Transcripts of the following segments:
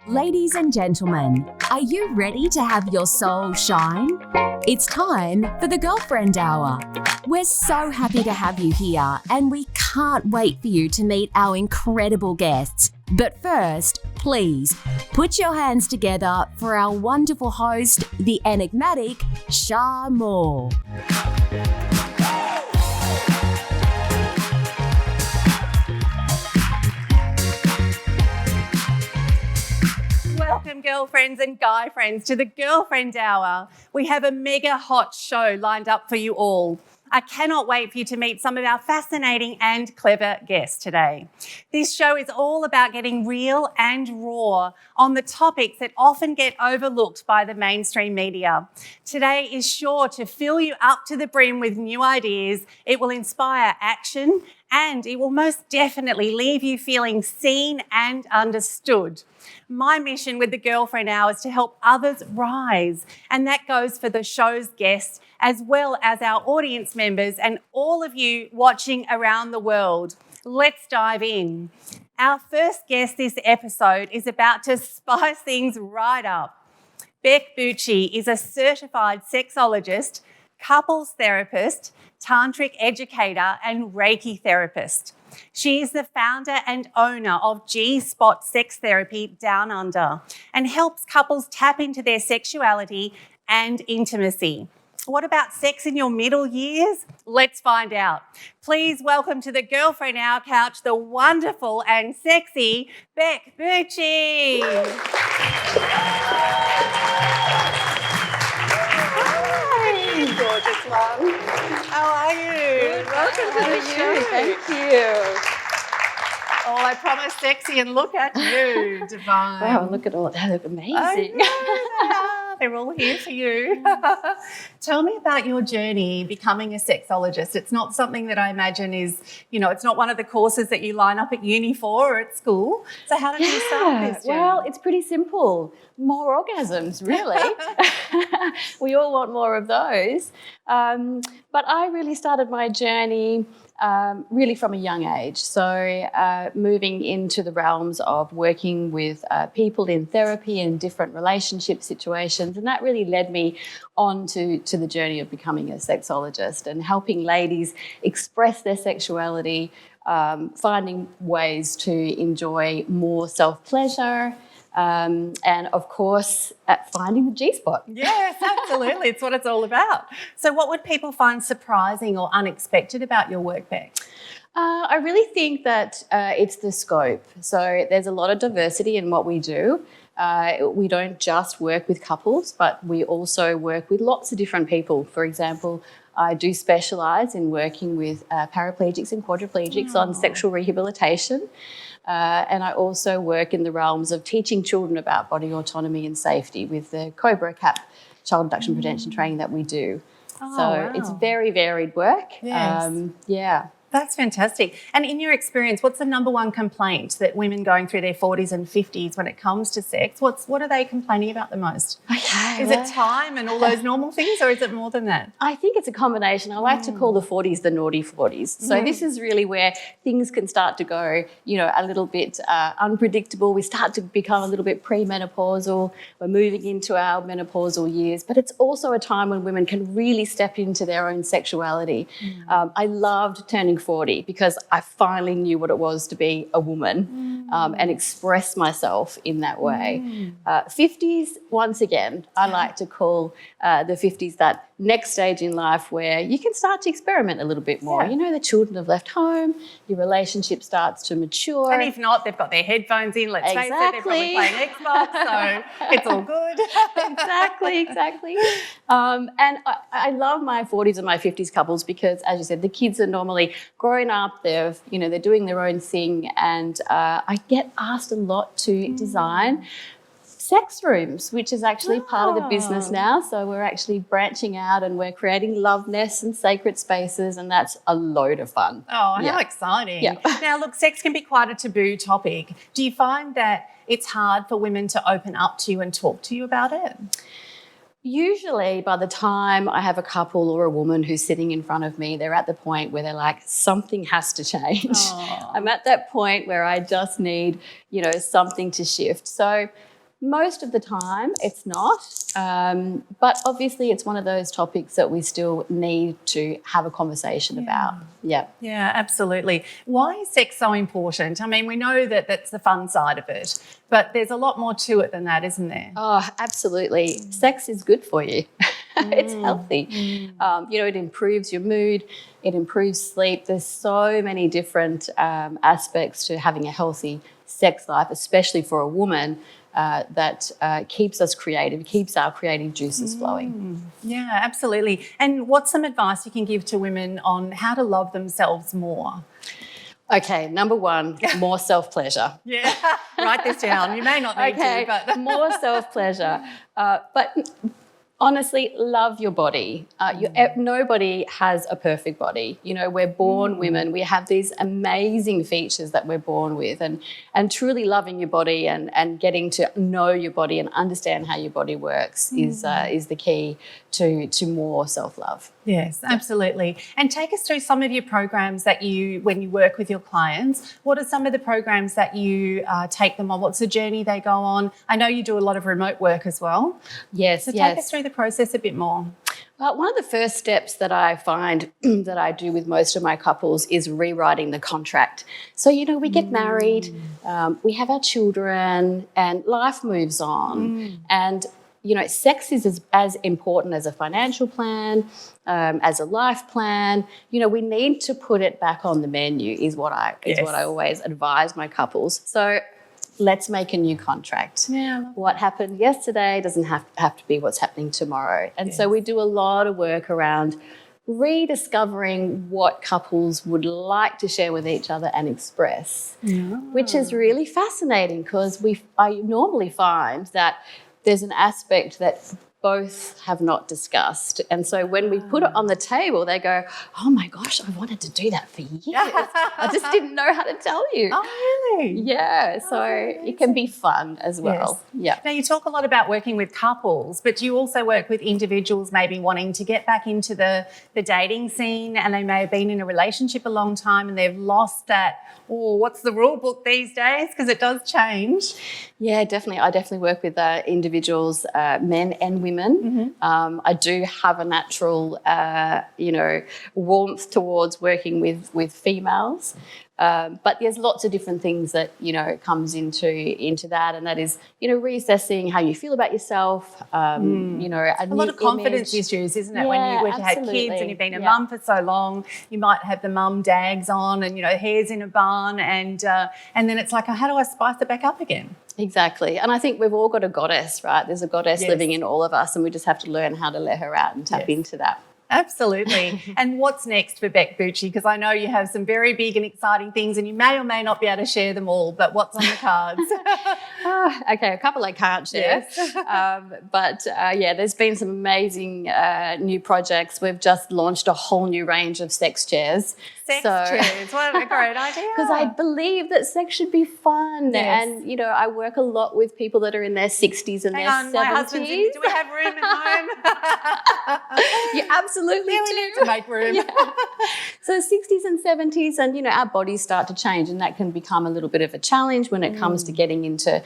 Ladies and gentlemen, are you ready to have your soul shine? It's time for the Girlfriend Hour. We're so happy to have you here, and we can't wait for you to meet our incredible guests. But first, please put your hands together for our wonderful host, the enigmatic Shar Moore. Welcome, girlfriends and guy friends, to the Girlfriend Hour. We have a mega hot show lined up for you all. I cannot wait for you to meet some of our fascinating and clever guests today. This show is all about getting real and raw on the topics that often get overlooked by the mainstream media. Today is sure to fill you up to the brim with new ideas. It will inspire action, and it will most definitely leave you feeling seen and understood. My mission with the Girlfriend Hour is to help others rise, and that goes for the show's guests as well as our audience members and all of you watching around the world. Let's dive in. Our first guest this episode is about to spice things right up. Bec Bucci is a certified sexologist, couples therapist, tantric educator, and reiki therapist. She is the founder and owner of G-Spot Sex Therapy Down Under and helps couples tap into their sexuality and intimacy. What about sex in your middle years? Let's find out. Please welcome to the Girlfriend Hour couch the wonderful and sexy Bec Bucci. Hi, gorgeous one. How are you? Welcome to the show. Thank you. Oh, I promise sexy, and look at you, divine. Wow, look at all that. Look amazing. They're all here for you. Tell me about your journey becoming a sexologist. It's not something that I imagine is, it's not one of the courses that you line up at uni for or at school. So how did you start this journey? Well, it's pretty simple. More orgasms, really. We all want more of those. But I really started my journey really from a young age. So moving into the realms of working with people in therapy and different relationship situations. And that really led me on to the journey of becoming a sexologist and helping ladies express their sexuality, finding ways to enjoy more self-pleasure, and of course, finding the G-spot. Yes, absolutely. It's what it's all about. So what would people find surprising or unexpected about your work, Bec? I really think that it's the scope. So there's a lot of diversity in what we do. We don't just work with couples, but we also work with lots of different people. For example, I do specialise in working with paraplegics and quadriplegics on sexual rehabilitation. And I also work in the realms of teaching children about body autonomy and safety with the COBRA CAP child abduction prevention training that we do. Wow. It's very varied work. Yes. That's fantastic. And in your experience, what's the number one complaint that women going through their 40s and 50s when it comes to sex, what are they complaining about the most? Okay, is it time and all those normal things, or is it more than that? I think it's a combination. I like to call the 40s the naughty 40s. So this is really where things can start to go, a little bit unpredictable. We start to become a little bit premenopausal. We're moving into our menopausal years. But it's also a time when women can really step into their own sexuality. I loved turning 40 because I finally knew what it was to be a woman and express myself in that way. 50s, once again, I like to call the 50s that next stage in life where you can start to experiment a little bit more. Yeah. The children have left home, your relationship starts to mature. And if not, they've got their headphones in, let's face it, they're probably playing Xbox, so it's all good. Exactly. And I love my 40s and my 50s couples because, as you said, the kids are normally grown up, they're doing their own thing, and I get asked a lot to design sex rooms, which is actually part of the business now. So we're actually branching out and we're creating love nests and sacred spaces, and that's a load of fun. Oh, how exciting. Yeah. Now, look, sex can be quite a taboo topic. Do you find that it's hard for women to open up to you and talk to you about it? Usually by the time I have a couple or a woman who's sitting in front of me, they're at the point where they're like, something has to change. I'm at that point where I just need, something to shift. So Most of the time it's not, but obviously it's one of those topics that we still need to have a conversation about. Yeah. Yeah, absolutely. Why is sex so important? I mean, we know that that's the fun side of it, but there's a lot more to it than that, isn't there? Oh, absolutely. Sex is good for you. It's healthy. It improves your mood. It improves sleep. There's so many different aspects to having a healthy sex life, especially for a woman, that keeps us creative, keeps our creative juices flowing. Yeah, absolutely. And what's some advice you can give to women on how to love themselves more? Okay, number one, more self-pleasure. Yeah, write this down. You may not need to, but... more self-pleasure. But honestly, love your body. Nobody has a perfect body. We're born women. We have these amazing features that we're born with, and truly loving your body and getting to know your body and understand how your body works is the key to more self-love. Yes, absolutely. And take us through some of your programs that when you work with your clients, what are some of the programs that you take them on? What's the journey they go on? I know you do a lot of remote work as well. Yes, so take us through the process a bit more. One of the first steps that I find that I do with most of my couples is rewriting the contract. So, we get married, we have our children, and life moves on. And sex is as important as a financial plan, as a life plan. We need to put it back on the menu is what I always advise my couples. So let's make a new contract. Yeah. What happened yesterday doesn't have to be what's happening tomorrow. And so we do a lot of work around rediscovering what couples would like to share with each other and express, which is really fascinating because I normally find that there's an aspect that both have not discussed. And so when we put it on the table, they go, oh my gosh, I wanted to do that for years. I just didn't know how to tell you. Oh, really? Yeah, so it can be fun as well. Yes. Yeah. Now, you talk a lot about working with couples, but you also work with individuals maybe wanting to get back into the dating scene, and they may have been in a relationship a long time and they've lost that, what's the rule book these days? Because it does change. Yeah, definitely. I definitely work with individuals, men and women. I do have a natural, warmth towards working with females. But there's lots of different things that, comes into that, and that is, reassessing how you feel about yourself, a lot of confidence issues, isn't it? Yeah, when you've had kids and you've been a mum for so long, you might have the mum dags on and, hair's in a bun, and then it's like, how do I spice it back up again? Exactly. And I think we've all got a goddess, right? There's a goddess living in all of us, and we just have to learn how to let her out and tap into that. Absolutely. And what's next for Bec Bucci? Because I know you have some very big and exciting things, and you may or may not be able to share them all, but what's on the cards? Okay, a couple I can't share. But there's been some amazing new projects. We've just launched a whole new range of sex chairs. Sex chairs, what a great idea. Because I believe that sex should be fun. And, I work a lot with people that are in their 60s and their 70s. My husband's in, do we have room at home? You absolutely do. We need to make room. So 60s and 70s, and, our bodies start to change, and that can become a little bit of a challenge when it comes to getting into,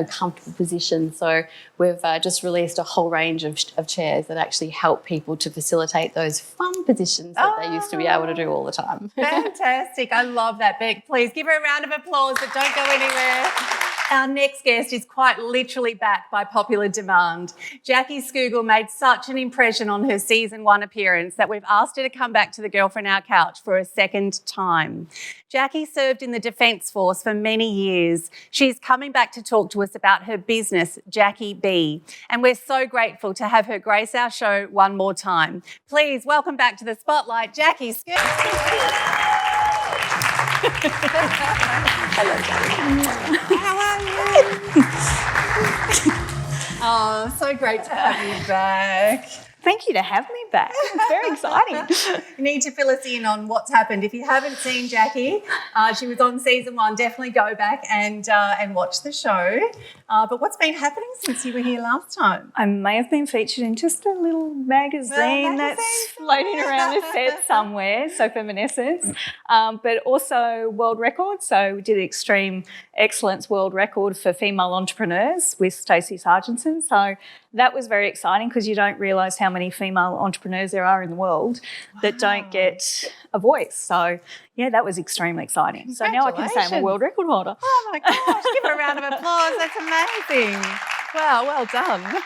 comfortable positions. So we've just released a whole range of chairs that actually help people to facilitate those fun positions that they used to be able to do all the time. Fantastic. I love that, Bec. Please give her a round of applause, but don't go anywhere. Our next guest is quite literally back by popular demand. Jacqui Scougall made such an impression on her season 1 appearance that we've asked her to come back to the Girlfriend Hour couch for a second time. Jacqui served in the Defence Force for many years. She's coming back to talk to us about her business, Jacqui B, and we're so grateful to have her grace our show one more time. Please welcome back to the spotlight, Jacqui Scougall. Hello, Jacqui. How are you? Oh, so great to have you back. Thank you to have me back. It's very exciting. You need to fill us in on what's happened. If you haven't seen Jacqui, she was on season 1. Definitely go back and watch the show. But what's been happening since you were here last time? I may have been featured in just a little magazine that's floating around the set somewhere, so for Vanessa's, but also world records. So we did extreme excellence world record for female entrepreneurs with Stacey Sargentson. So that was very exciting because you don't realise how many female entrepreneurs there are in the world that don't get a voice. So, yeah, that was extremely exciting. So now I can say I'm a world record holder. Oh, my gosh. Give her a round of applause. That's amazing. Wow, well done.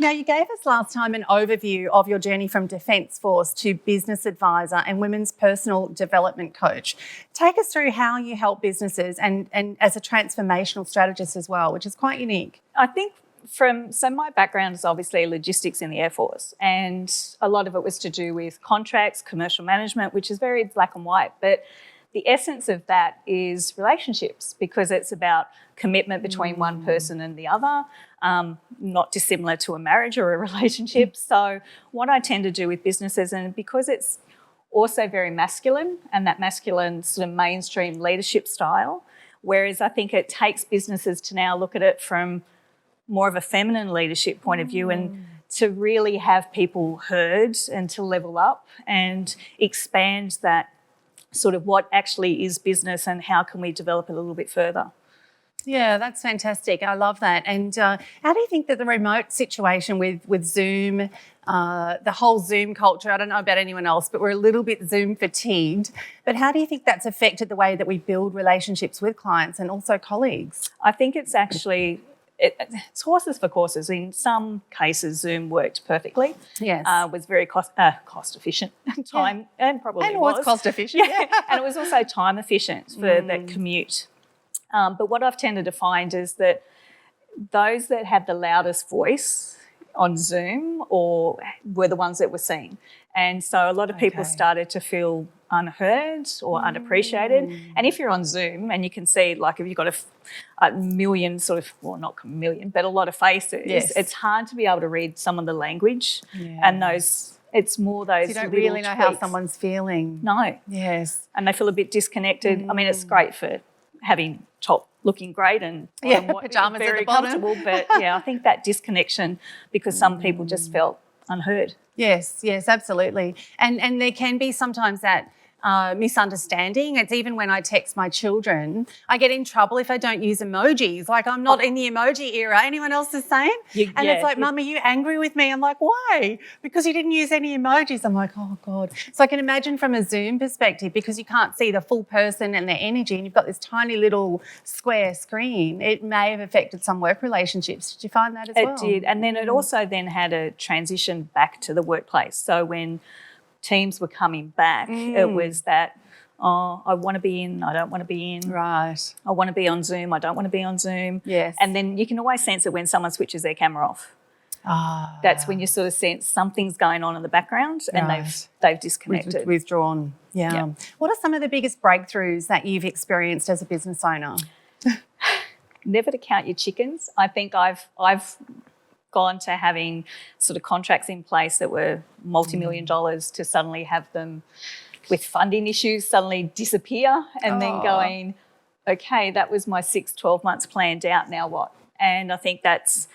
Now, you gave us last time an overview of your journey from Defence Force to business advisor and women's personal development coach. Take us through how you help businesses and as a transformational strategist as well, which is quite unique. I think so my background is obviously logistics in the Air Force, and a lot of it was to do with contracts, commercial management, which is very black and white. But the essence of that is relationships, because it's about commitment between one person and the other, not dissimilar to a marriage or a relationship. So what I tend to do with businesses, and because it's also very masculine and that masculine sort of mainstream leadership style, whereas I think it takes businesses to now look at it from more of a feminine leadership point of view and to really have people heard and to level up and expand that sort of what actually is business and how can we develop it a little bit further. Yeah, that's fantastic. I love that. And how do you think that the remote situation with Zoom, the whole Zoom culture, I don't know about anyone else, but we're a little bit Zoom fatigued. But how do you think that's affected the way that we build relationships with clients and also colleagues? I think it's actually, it's horses for courses. In some cases, Zoom worked perfectly. Yes. Was very cost efficient, time, and probably and was cost efficient. Yeah. And it was also time efficient for that commute. But what I've tended to find is that those that had the loudest voice on Zoom or were the ones that were seen. And so a lot of people started to feel unheard or unappreciated. And if you're on Zoom and you can see, like, if you've got a million sort of, well, not a million, but a lot of faces, it's hard to be able to read some of the language and those. It's more those. So you don't really know how someone's feeling. No. Yes. And they feel a bit disconnected. I mean, it's great for having top looking great and pajamas very at the bottom. comfortable, but I think that disconnection, because some people just felt unheard. Yes, absolutely. And there can be sometimes that misunderstanding. It's even when I text my children, I get in trouble if I don't use emojis. Like, I'm not in the emoji era. Anyone else the same? It's like, Mum, are you angry with me? I'm like, why? Because you didn't use any emojis. I'm like, oh, God. So I can imagine from a Zoom perspective, because you can't see the full person and their energy and you've got this tiny little square screen, it may have affected some work relationships. Did you find that as well? It did. And then it also then had a transition back to the workplace. So when teams were coming back, it was that, I want to be in, I don't want to be in. Right. I want to be on Zoom, I don't want to be on Zoom. Yes. And then you can always sense it when someone switches their camera off. That's when you sort of sense something's going on in the background and they've disconnected. Withdrawn. Yeah. What are some of the biggest breakthroughs that you've experienced as a business owner? Never to count your chickens. I think I've gone to having sort of contracts in place that were multi-million dollars to suddenly have them with funding issues suddenly disappear and then going, okay, that was my 6-12 months planned out, now what? And I think it's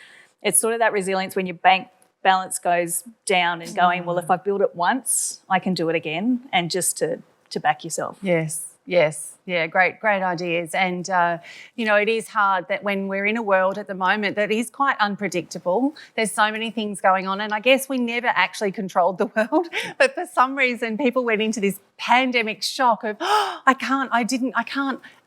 sort of that resilience when your bank balance goes down and going, well, if I build it once, I can do it again, and just to back yourself. Yes. Yeah, great ideas. And, it is hard that when we're in a world at the moment that is quite unpredictable, there's so many things going on. And I guess we never actually controlled the world. But for some reason, people went into this pandemic shock of, I can't.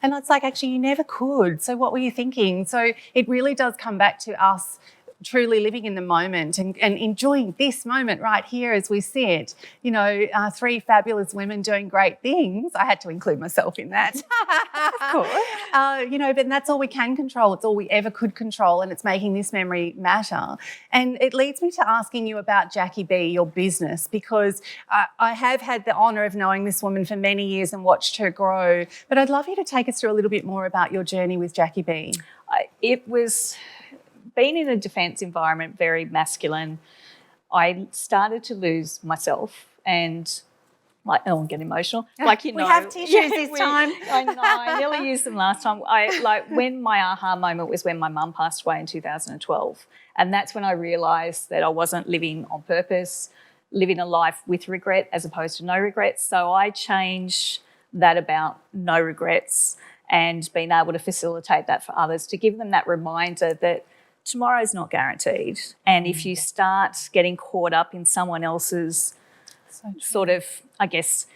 And it's like, actually, you never could. So what were you thinking? So it really does come back to us truly living in the moment and enjoying this moment right here as we see it. 3 fabulous women doing great things. I had to include myself in that. Of course. But that's all we can control. It's all we ever could control, and it's making this memory matter. And it leads me to asking you about Jacqui B, your business, because I have had the honour of knowing this woman for many years and watched her grow. But I'd love you to take us through a little bit more about your journey with Jacqui B. It was being in a defence environment, very masculine. I started to lose myself, and I'm getting emotional. We have tissues this time. I know. I nearly used them last time. When my aha moment was when my mum passed away in 2012, and that's when I realised that I wasn't living on purpose, living a life with regret as opposed to no regrets. So I changed that about no regrets and being able to facilitate that for others, to give them that reminder that tomorrow's not guaranteed. And if you start getting caught up in someone else's sort of, I guess,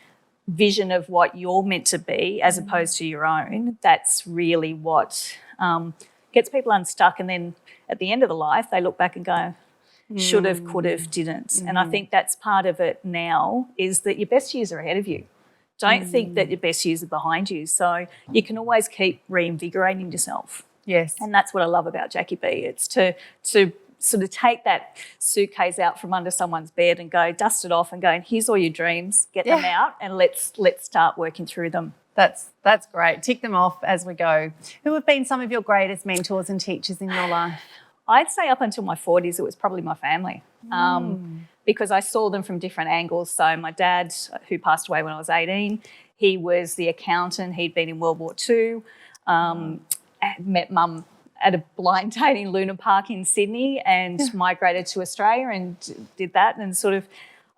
vision of what you're meant to be as opposed to your own, that's really what gets people unstuck. And then at the end of the life, they look back and go, should have, could have, didn't. And I think that's part of it now, is that your best years are ahead of you. Don't think that your best years are behind you. So you can always keep reinvigorating yourself. Yes. And that's what I love about Jacqui B. It's to sort of take that suitcase out from under someone's bed and go, dust it off and go, here's all your dreams, get them out, and let's start working through them. That's great. Tick them off as we go. Who have been some of your greatest mentors and teachers in your life? I'd say up until my 40s, it was probably my family, because I saw them from different angles. So my dad, who passed away when I was 18, he was the accountant. He'd been in World War II. Met Mum at a blind date in Luna Park in Sydney, and migrated to Australia and did that. And sort of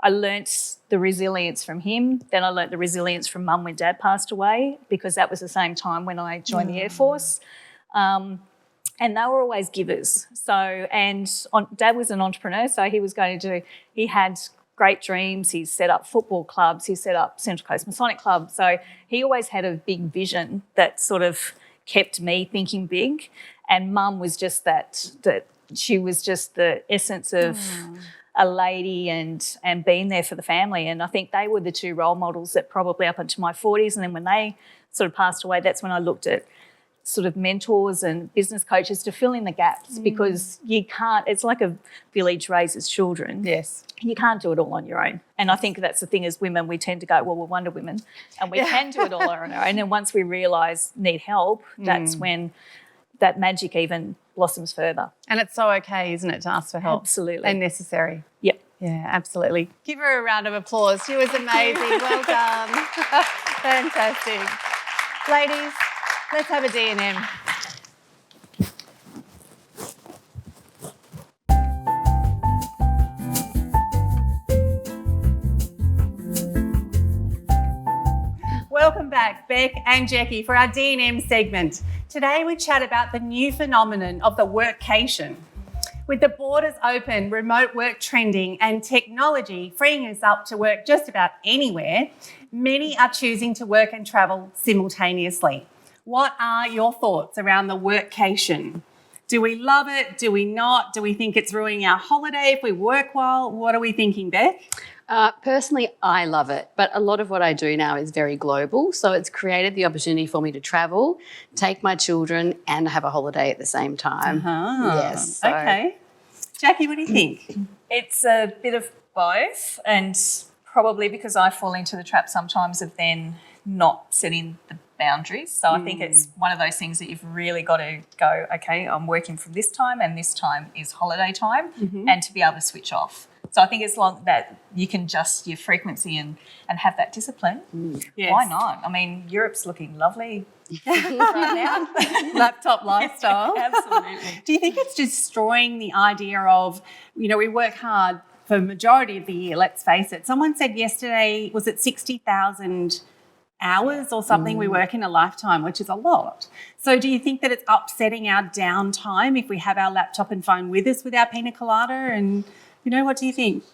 I learnt the resilience from him. Then I learnt the resilience from Mum when Dad passed away, because that was the same time when I joined the Air Force. And they were always givers. So, Dad was an entrepreneur, so he had great dreams. He set up football clubs. He set up Central Coast Masonic Club. So he always had a big vision that sort of kept me thinking big. And Mum was just that she was just the essence of a lady and being there for the family. And I think they were the two role models that probably up until my 40s. And then when they sort of passed away, that's when I looked at sort of mentors and business coaches to fill in the gaps, because you can't, it's like a village raises children. Yes. You can't do it all on your own. And I think that's the thing, as women, we tend to go, well, we're Wonder Women and we can do it all on our own. And once we realise need help, that's when that magic even blossoms further. And it's so okay, isn't it, to ask for help? Absolutely. And necessary. Yep. Yeah, absolutely. Give her a round of applause. She was amazing. Well done. Fantastic. Ladies, let's have a D&M. Welcome back, Bec and Jacqui, for our D&M segment. Today we chat about the new phenomenon of the workcation. With the borders open, remote work trending, and technology freeing us up to work just about anywhere, many are choosing to work and travel simultaneously. What are your thoughts around the workcation? Do we love it? Do we not? Do we think it's ruining our holiday if we work well? What are we thinking, Bec? Personally, I love it, but a lot of what I do now is very global, so it's created the opportunity for me to travel, take my children, and have a holiday at the same time. Yes. So. Okay. Jacqui, what do you think? It's a bit of both, and probably because I fall into the trap sometimes of then not setting the boundaries. So I think it's one of those things that you've really got to go, okay, I'm working from this time and this time is holiday time, and to be able to switch off. So I think it's long that you can adjust your frequency and have that discipline. Yes. Why not? I mean, Europe's looking lovely right now. Laptop lifestyle. Absolutely. Do you think it's destroying the idea of, we work hard for the majority of the year, let's face it. Someone said yesterday, was it 60,000 hours or something we work in a lifetime, which is a lot. So do you think that it's upsetting our downtime if we have our laptop and phone with us with our pina colada? And, what do you think?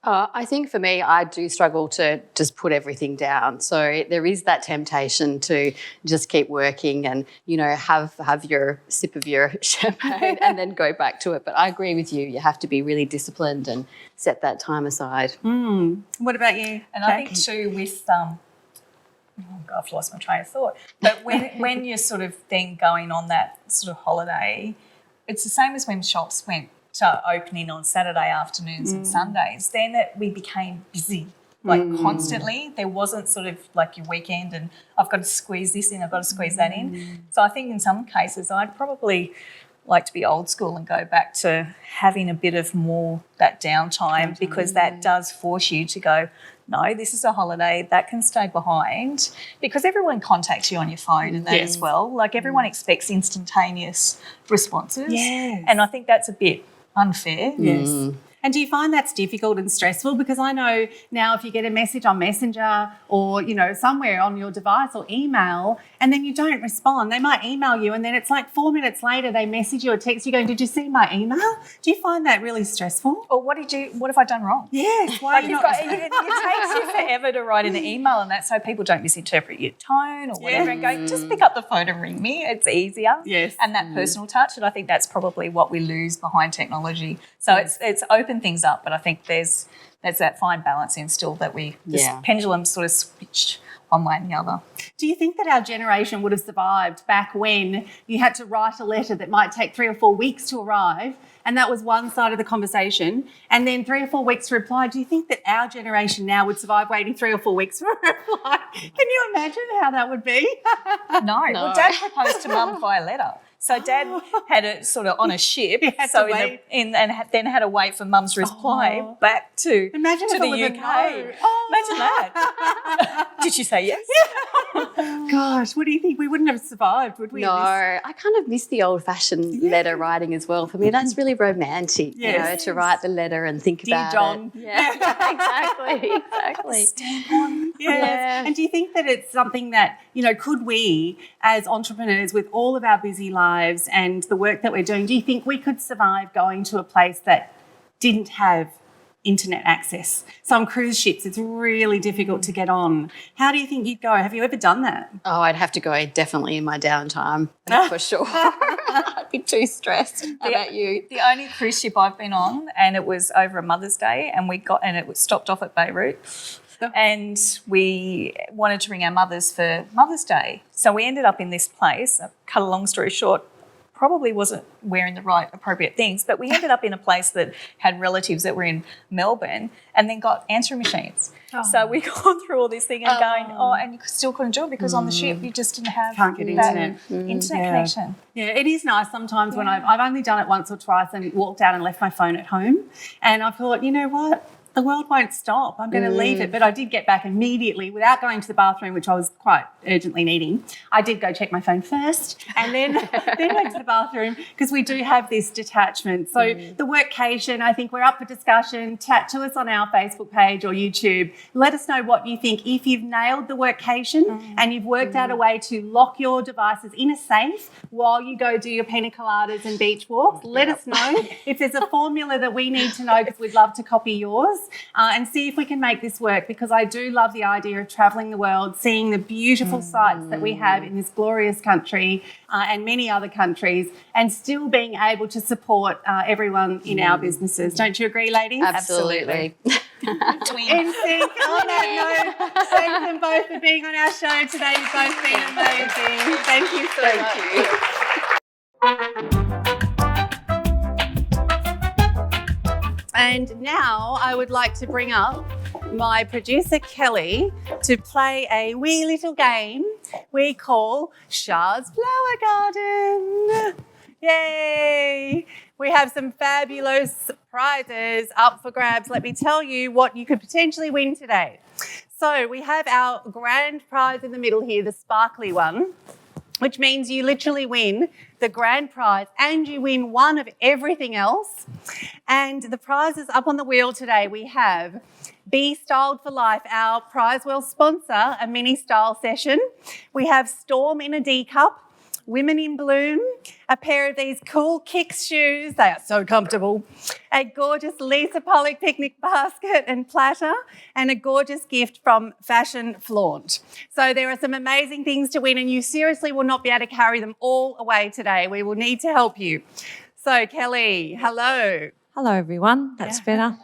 I think for me, I do struggle to just put everything down. So there is that temptation to just keep working and, have your sip of your champagne and then go back to it. But I agree with you. You have to be really disciplined and set that time aside. What about you? And I think too with I've lost my train of thought. But when you're sort of then going on that sort of holiday, it's the same as when shops went to opening on Saturday afternoons and Sundays. Then we became busy, constantly. There wasn't sort of like your weekend and I've got to squeeze this in, I've got to squeeze that in. So I think in some cases I'd probably like to be old school and go back to having a bit of more that downtime, because that does force you to go, no, this is a holiday, that can stay behind, because everyone contacts you on your phone and that as well. Like everyone expects instantaneous responses. Yes. And I think that's a bit unfair. Yes. And do you find that's difficult and stressful? Because I know now if you get a message on Messenger or, somewhere on your device or email and then you don't respond, they might email you and then it's like 4 minutes later they message you or text you going, did you see my email? Do you find that really stressful? Or what have I done wrong? Yes. Why it takes you forever to write an email, and that's so people don't misinterpret your tone or whatever and go, just pick up the phone and ring me. It's easier. Yes. And that personal touch, and I think that's probably what we lose behind technology. So it's opened things up, but I think there's that fine balance in still that this pendulum sort of switched one way and the other. Do you think that our generation would have survived back when you had to write a letter that might take 3 or 4 weeks to arrive, and that was one side of the conversation, and then 3 or 4 weeks to reply? Do you think that our generation now would survive waiting 3 or 4 weeks for a reply? Can you imagine how that would be? No. Well, Dad proposed to Mum via letter. So Dad had it sort of on a ship, then had to wait for Mum's reply back to the UK. Imagine that. Did she say yes? Gosh, what do you think? We wouldn't have survived, would we? No, I kind of miss the old-fashioned letter writing as well. For me, that's really romantic, to write the letter and think about John. it. Yeah, exactly. Stamp on. Yeah. And do you think that it's something that, could we as entrepreneurs with all of our busy lives and the work that we're doing, do you think we could survive going to a place that didn't have internet access? Some cruise ships, it's really difficult to get on. How do you think you'd go? Have you ever done that? Oh, I'd have to go definitely in my downtime, for sure. I'd be too stressed. How about you? The only cruise ship I've been on, and it was over a Mother's Day, and it was stopped off at Beirut. And we wanted to ring our mothers for Mother's Day. So we ended up in this place. Cut a long story short, probably wasn't wearing the right appropriate things, but we ended up in a place that had relatives that were in Melbourne and then got answering machines. So we gone through all this thing and and you still couldn't do it because on the ship you just didn't have internet connection. Yeah, it is nice sometimes when I've only done it once or twice and walked out and left my phone at home, and I thought, you know what? The world won't stop. I'm going to leave it. But I did get back immediately without going to the bathroom, which I was quite urgently needing. I did go check my phone first and then went to the bathroom because we do have this detachment. So the workcation, I think we're up for discussion. Chat to us on our Facebook page or YouTube. Let us know what you think. If you've nailed the workcation and you've worked out a way to lock your devices in a safe while you go do your pina coladas and beach walks, let us know. If there's a formula that we need to know, because we'd love to copy yours. And see if we can make this work, because I do love the idea of travelling the world, seeing the beautiful sights that we have in this glorious country and many other countries, and still being able to support everyone in our businesses. Don't you agree, ladies? Absolutely. In sync. On that note, thank them both for being on our show today. You've both been amazing. Thank you so much. And now I would like to bring up my producer, Kelly, to play a wee little game we call Shar's Flower Garden. Yay! We have some fabulous prizes up for grabs. Let me tell you what you could potentially win today. So we have our grand prize in the middle here, the sparkly one, which means you literally win the grand prize and you win one of everything else. And the prizes up on the wheel today, we have Be Styled for Life, our prize will sponsor a mini style session. We have Storm in a D cup, Women in Bloom, a pair of these cool Kicks shoes, they are so comfortable, a gorgeous Lisa Pollock picnic basket and platter, and a gorgeous gift from Fashion Flaunt. So there are some amazing things to win, and you seriously will not be able to carry them all away today. We will need to help you. So Kelly, hello. Hello everyone, that's better.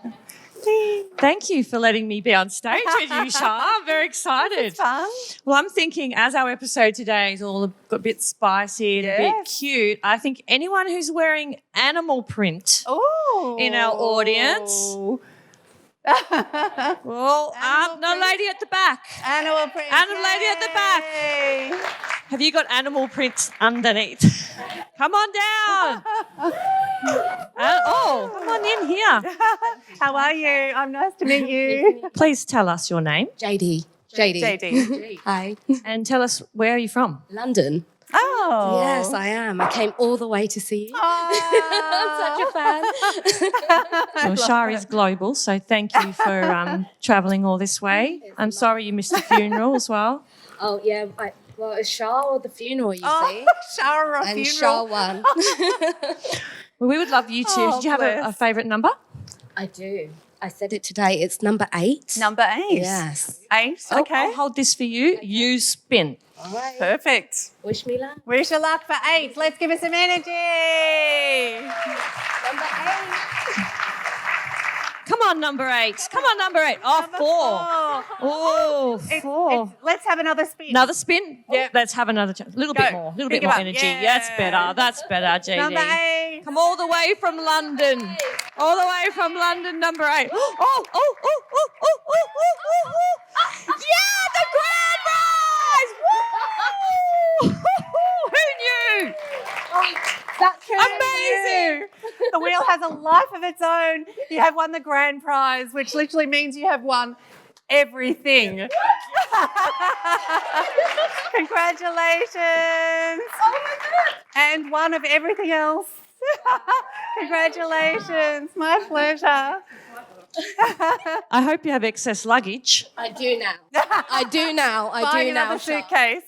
Thank you for letting me be on stage with you, Shar. I'm very excited. It's fun. Well, I'm thinking as our episode today is all a bit spicy and a bit cute, I think anyone who's wearing animal print in our audience. Well, no lady at the back. Animal print. Lady at the back. Have you got animal prints underneath? Come on down. Come on in here. How are you? I'm nice to meet you. Please tell us your name. JD. JD. Hi. And tell us, where are you from? London. Oh. Yes, I am. I came all the way to see you. Oh. I'm such a fan. Well, Shar is global, so thank you for travelling all this way. I'm sorry you missed the funeral as well. Oh, yeah. Well, it's Shar or the funeral, you see. Shar or a And funeral. Shar won. Well, we would love you to. Oh, Did you have a bless. favourite number? I do. I said it today. It's number 8. Number 8. Yes. 8, Oh, okay. I'll hold this for you. You spin. All right. Perfect. Wish me luck. Wish you luck for 8. Let's give it some energy. Number 8. Come on, number 8. Come on, number 8. Oh, Number 4. Oh, It's- 4. let's have another spin. Another spin? Yep. Let's have another chance. A little Go. bit more. A little Pick bit him more up. energy. Yeah. That's better. That's better, JD. Number 8. Come all the way from London. All the way from London, number 8. Yeah, the grand prize! Woo! Who knew? That's amazing. The wheel has a life of its own. You have won the grand prize, which literally means you have won everything. Congratulations. Oh my God. And one of everything else. Congratulations. My pleasure. I hope you have excess luggage. I do now. I do now. Buying another Shar. suitcase.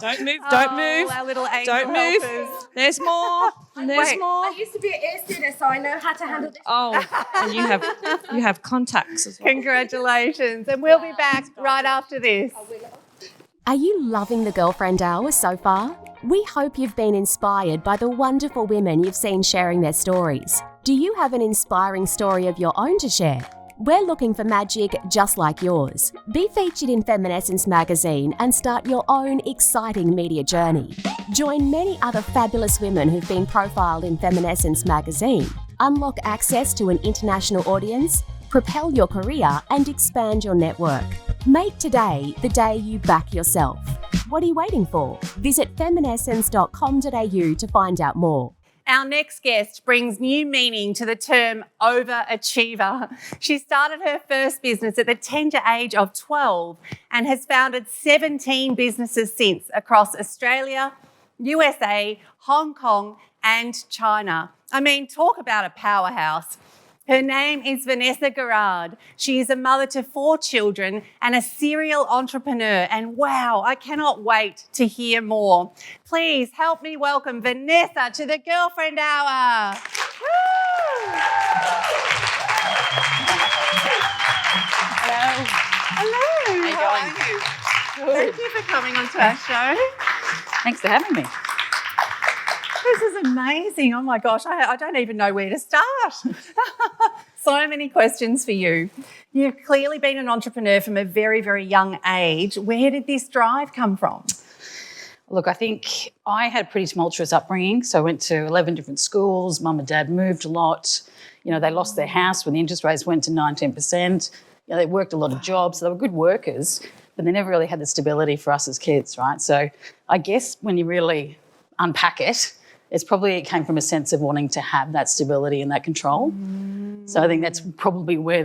Don't move. Don't Oh, move. our little angel Don't move. helpers. There's more. There's Wait. more. I used to be an air stewardess, so I know how to handle this. Oh, and you have contacts as well. Congratulations. And we'll be back right after this. Are you loving the Girlfriend Hour so far? We hope you've been inspired by the wonderful women you've seen sharing their stories. Do you have an inspiring story of your own to share? We're looking for magic just like yours. Be featured in Feminescence magazine and start your own exciting media journey. Join many other fabulous women who've been profiled in Feminescence magazine. Unlock access to an international audience, propel your career and expand your network. Make today the day you back yourself. What are you waiting for? Visit feminescence.com.au to find out more. Our next guest brings new meaning to the term overachiever. She started her first business at the tender age of 12 and has founded 17 businesses since across Australia, USA, Hong Kong and China. I mean, talk about a powerhouse. Her name is Vanessa Garrard. She is a mother to 4 children and a serial entrepreneur. And wow, I cannot wait to hear more. Please help me welcome Vanessa to the Girlfriend Hour. Woo! Hello. How are you? Thank you for coming onto our show. Thanks for having me. This is amazing. Oh my gosh, I don't even know where to start. So many questions for you. You've clearly been an entrepreneur from a very, very young age. Where did this drive come from? Look, I think I had a pretty tumultuous upbringing. So I went to 11 different schools. Mum and Dad moved a lot. You know, they lost their house when the interest rates went to 19%. You know, they worked a lot of jobs. So they were good workers, but they never really had the stability for us as kids, right? So I guess when you really unpack it, it came from a sense of wanting to have that stability and that control. So I think that's probably where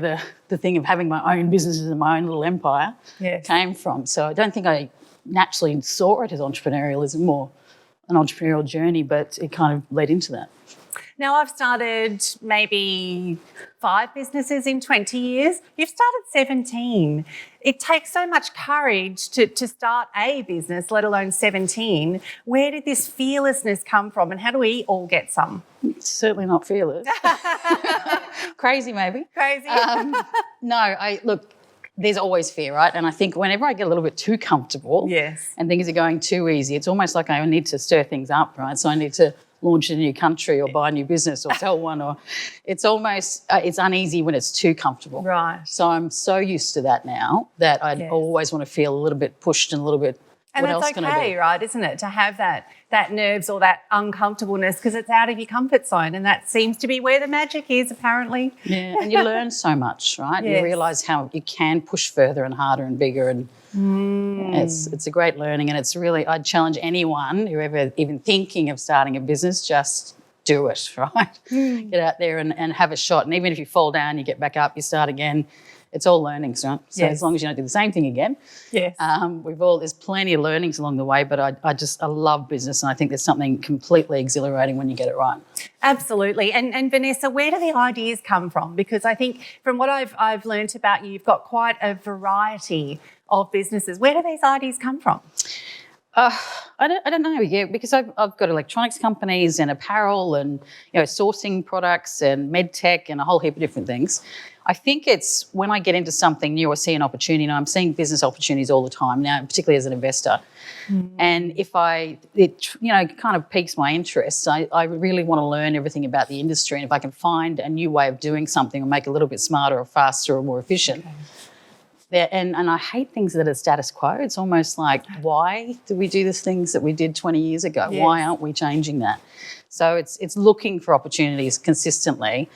the thing of having my own businesses and my own little empire came from. So I don't think I naturally saw it as entrepreneurialism or an entrepreneurial journey, but it kind of led into that. Now, I've started maybe 5 businesses in 20 years. You've started 17. It takes so much courage to start a business, let alone 17. Where did this fearlessness come from and how do we all get some? It's certainly not fearless. Crazy, maybe. Crazy. Look, there's always fear, right? And I think whenever I get a little bit too comfortable and things are going too easy, it's almost like I need to stir things up, right? So I need to launch a new country or buy a new business or sell one, or it's almost, it's uneasy when it's too comfortable. Right. So I'm so used to that now that I always want to feel a little bit pushed and a little bit, and what else that's can I okay, do? right, isn't it, to have that nerves or that uncomfortableness because it's out of your comfort zone and that seems to be where the magic is, apparently. Yeah, and you learn so much, right? You realise how you can push further and harder and bigger, and it's a great learning, and it's really, I'd challenge anyone who ever even thinking of starting a business, just do it, right? Get out there and have a shot, and even if you fall down, you get back up, you start again. it's all learnings, right? So as long as you don't do the same thing again. Yes. There's plenty of learnings along the way, but I love business, and I think there's something completely exhilarating when you get it right. Absolutely. And Vanessa, where do the ideas come from? Because I think from what I've learned about you, you've got quite a variety of businesses. Where do these ideas come from? I don't know, because I've got electronics companies and apparel and, sourcing products and med tech and a whole heap of different things. I think it's when I get into something new or see an opportunity, and I'm seeing business opportunities all the time now, particularly as an investor. And if it kind of piques my interest, I really want to learn everything about the industry, and if I can find a new way of doing something or make it a little bit smarter or faster or more efficient. And I hate things that are status quo. It's almost like, why do we do the things that we did 20 years ago? Yes. Why aren't we changing that? So it's looking for opportunities consistently,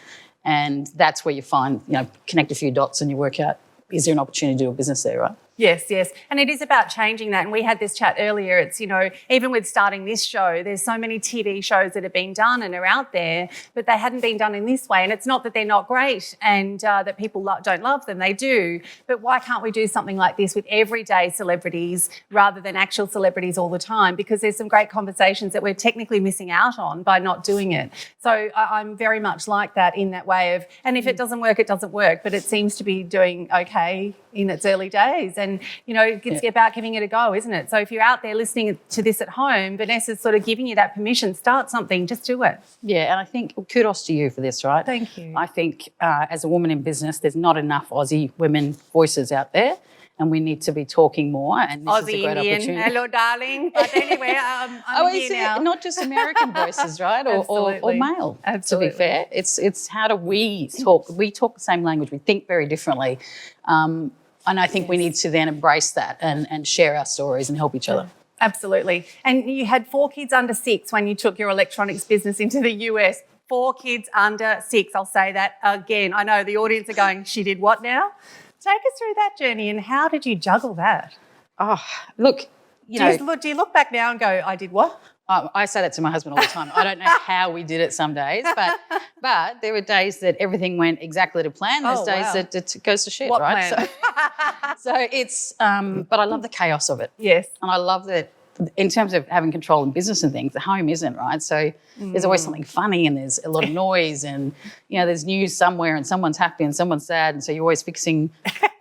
and that's where you find, connect a few dots and you work out, is there an opportunity to do a business there, right? Yes. And it is about changing that. And we had this chat earlier. It's, even with starting this show, there's so many TV shows that have been done and are out there, but they hadn't been done in this way. And it's not that they're not great and that people don't love them. They do. But why can't we do something like this with everyday celebrities rather than actual celebrities all the time? Because there's some great conversations that we're technically missing out on by not doing it. So I'm very much like that in that way of, and if it doesn't work, it doesn't work. But it seems to be doing okay in its early days. And, it's about giving it a go, isn't it? So if you're out there listening to this at home, Vanessa's sort of giving you that permission, start something, just do it. Yeah, and I think kudos to you for this, right? Thank you. I think as a woman in business, there's not enough Aussie women voices out there, and we need to be talking more, and this is a great Indian. opportunity. Hello, darling. But anyway, I'm here now. Not just American voices, right? or male. Absolutely. To be fair, it's how do we talk? We talk the same language. We think very differently. And I think we need to then embrace that and share our stories and help each other. Absolutely. And you had 4 kids under 6 when you took your electronics business into the US. 4 kids under 6. I'll say that again. I know the audience are going, she did what now? Take us through that journey, and how did you juggle that? Oh, look, do you look back now and go, I did what? I say that to my husband all the time. I don't know how we did it some days, but there were days that everything went exactly to plan. There's days that it goes to shit, what right? Plan? So it's, but I love the chaos of it. Yes. And I love that in terms of having control in business and things, the home isn't, right? So there's always something funny, and there's a lot of noise, and, there's news somewhere and someone's happy and someone's sad, and so you're always fixing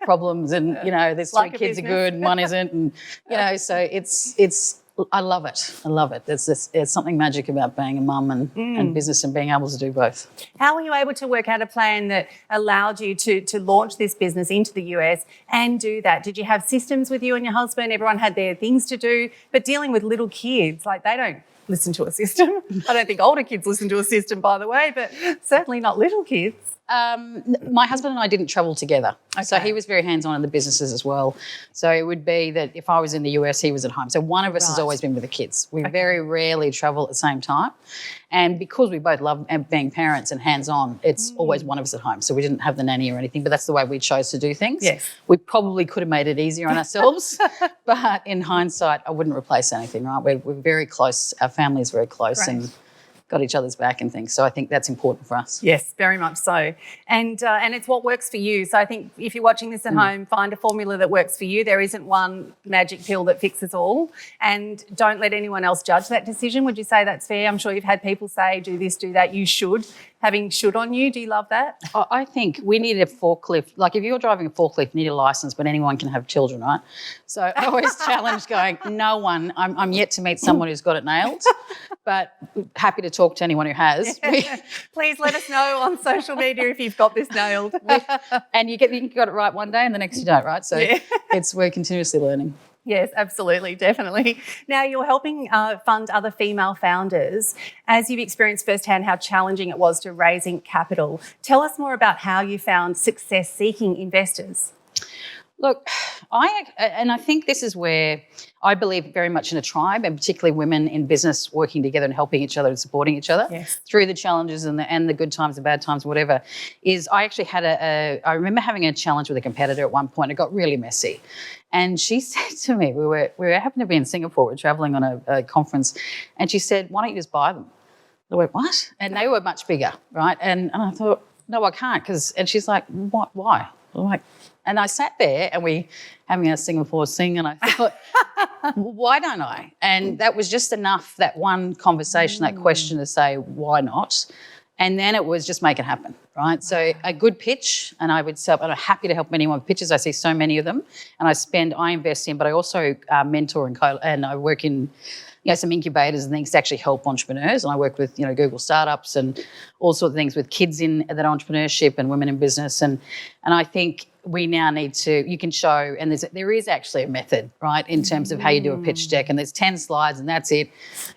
problems, and, there's 3 kids are good and one isn't, and, so it's I love it. I love it. There's something magic about being a mum and business and being able to do both. How were you able to work out a plan that allowed you to launch this business into the US and do that? Did you have systems with you and your husband? Everyone had their things to do, but dealing with little kids, they don't listen to a system. I don't think older kids listen to a system, by the way, but certainly not little kids. My husband and I didn't travel together. Okay. So he was very hands-on in the businesses as well. So it would be that if I was in the US, he was at home. So one of us has always been with the kids. We very rarely travel at the same time. And because we both love being parents and hands-on, it's always one of us at home. So we didn't have the nanny or anything, but that's the way we chose to do things. Yes. We probably could have made it easier on ourselves, but in hindsight, I wouldn't replace anything, right? We're very close. Our family is very close. Right. And got each other's back and things. So I think that's important for us. Yes, very much so. And it's what works for you. So I think if you're watching this at home, find a formula that works for you. There isn't one magic pill that fixes all. And don't let anyone else judge that decision. Would you say that's fair? I'm sure you've had people say, do this, do that, you should. Having should on you, do you love that? I think we need a forklift. Like if you're driving a forklift, you need a licence, but anyone can have children, right? So I always challenge going, no one, I'm yet to meet someone who's got it nailed, but happy to talk to anyone who has. Please let us know on social media if you've got this nailed. And you got it right one day and the next you don't, right? So we're continuously learning. Yes, absolutely, definitely. Now, you're helping fund other female founders as you've experienced firsthand how challenging it was to raising capital. Tell us more about how you found success-seeking investors. Look, I think this is where I believe very much in a tribe, and particularly women in business working together and helping each other and supporting each other through the challenges and the good times, the bad times, whatever. I actually had I remember having a challenge with a competitor at one point. It got really messy. And she said to me, we happened to be in Singapore, we're travelling on a conference, and she said, why don't you just buy them? I went, what? And they were much bigger, right? And I thought, no, I can't. And she's like, what? Why? I'm like, and I sat there and we having a Singapore sing, and I thought, why don't I? And that was just enough, that one conversation, that question to say, why not? And then it was just make it happen, right? So a good pitch, and I would sell, and I'm happy to help anyone with pitches. I see so many of them, and I invest in, but I also mentor and I work in some incubators and things to actually help entrepreneurs. And I work with, Google startups and all sorts of things with kids in that entrepreneurship and women in business. And I think we now need to, you can show, and there is actually a method, right, in terms of how you do a pitch deck, and there's 10 slides and that's it.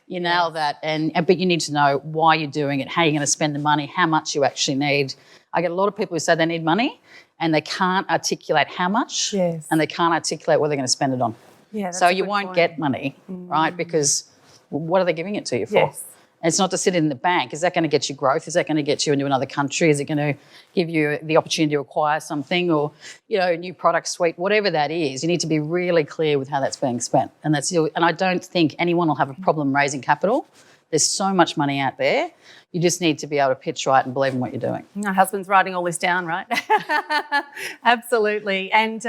You nail that. But you need to know why you're doing it, how you're going to spend the money, how much you actually need. I get a lot of people who say they need money and they can't articulate how much, and they can't articulate what they're going to spend it on. Yeah, so you won't get money, right? Because what are they giving it to you for? Yes. And it's not to sit in the bank. Is that going to get you growth? Is that going to get you into another country? Is it going to give you the opportunity to acquire something or, a new product suite? Whatever that is, you need to be really clear with how that's being spent. And I don't think anyone will have a problem raising capital. There's so much money out there. You just need to be able to pitch right and believe in what you're doing. My husband's writing all this down, right? Absolutely. And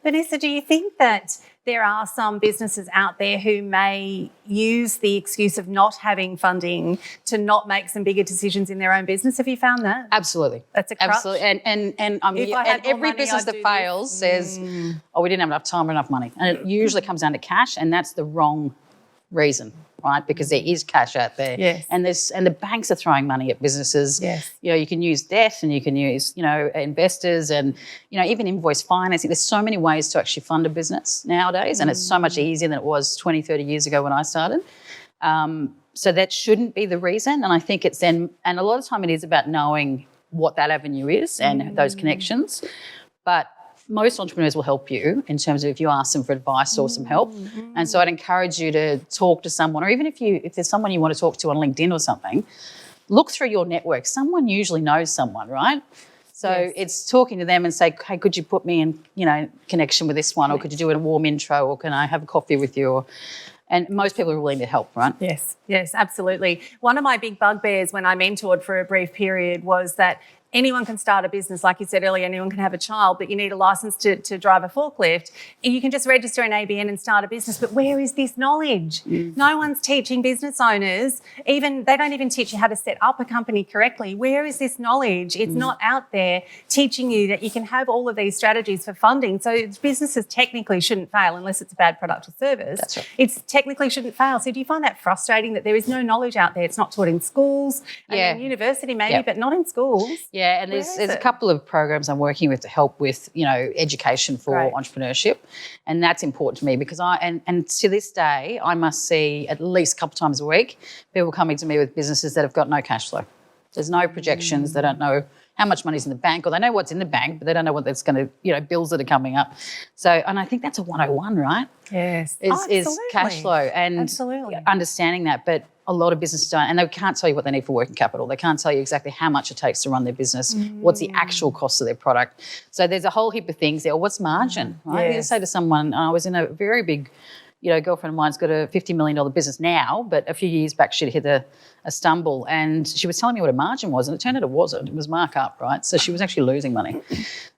Vanessa, do you think that there are some businesses out there who may use the excuse of not having funding to not make some bigger decisions in their own business? Have you found that? Absolutely. That's a crutch. Absolutely. And every business that fails says, we didn't have enough time or enough money. And it usually comes down to cash, and that's the wrong reason, right? Because there is cash out there. Yes. And the banks are throwing money at businesses. Yes. You can use debt, and you can use, investors, and, even invoice financing. There's so many ways to actually fund a business nowadays, and it's so much easier than it was 20, 30 years ago when I started. So that shouldn't be the reason. And I think it's then, and a lot of time it is about knowing what that avenue is and those connections. But most entrepreneurs will help you in terms of if you ask them for advice or some help. And so I'd encourage you to talk to someone, or even if there's someone you want to talk to on LinkedIn or something, look through your network. Someone usually knows someone, right? So it's talking to them and say, hey, could you put me in, connection with this one, or could you do a warm intro, or can I have a coffee with you? And most people are willing to help, right? Yes, absolutely. One of my big bugbears when I mentored for a brief period was that anyone can start a business. Like you said earlier, anyone can have a child, but you need a license to drive a forklift. You can just register an ABN and start a business, but where is this knowledge? No one's teaching business owners. They don't even teach you how to set up a company correctly. Where is this knowledge? It's not out there teaching you that you can have all of these strategies for funding. So businesses technically shouldn't fail unless it's a bad product or service. That's right. It technically shouldn't fail. So do you find that frustrating that there is no knowledge out there? It's not taught in schools and in university maybe, but not in schools. Yeah, and there's a couple of programs I'm working with to help with, education for entrepreneurship. And that's important to me because and to this day, I must see at least a couple of times a week people coming to me with businesses that have got no cash flow. There's no projections. They don't know how much money's in the bank, or they know what's in the bank, but they don't know what that's going to, bills that are coming up. So, and I think that's a 101, right? Yes. Is cash flow and understanding that. But a lot of businesses don't, and they can't tell you what they need for working capital. They can't tell you exactly how much it takes to run their business, what's the actual cost of their product. So there's a whole heap of things there. What's margin, right? You say to someone, I was in a very big, girlfriend of mine's got a $50 million business now, but a few years back she'd hit a stumble, and she was telling me what her margin was, and it turned out it wasn't. It was markup, right? So she was actually losing money.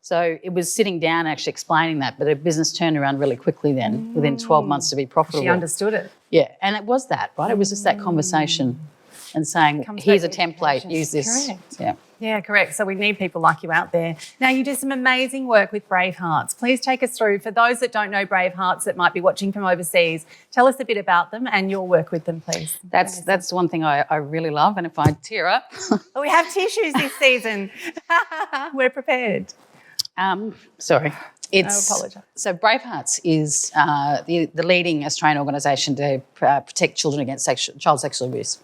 So it was sitting down and actually explaining that, but her business turned around really quickly then, within 12 months to be profitable. She understood it. Yeah, and it was that, right? It was just that conversation and saying, here's a template, use this. Correct. Yeah, correct. So we need people like you out there. Now, you do some amazing work with Brave Hearts. Please take us through. For those that don't know Brave Hearts that might be watching from overseas, tell us a bit about them and your work with them, please. That's one thing I really love. And if I tear up... We have tissues this season. We're prepared. Sorry. I apologise. So Brave Hearts is the leading Australian organisation to protect children against child sexual abuse.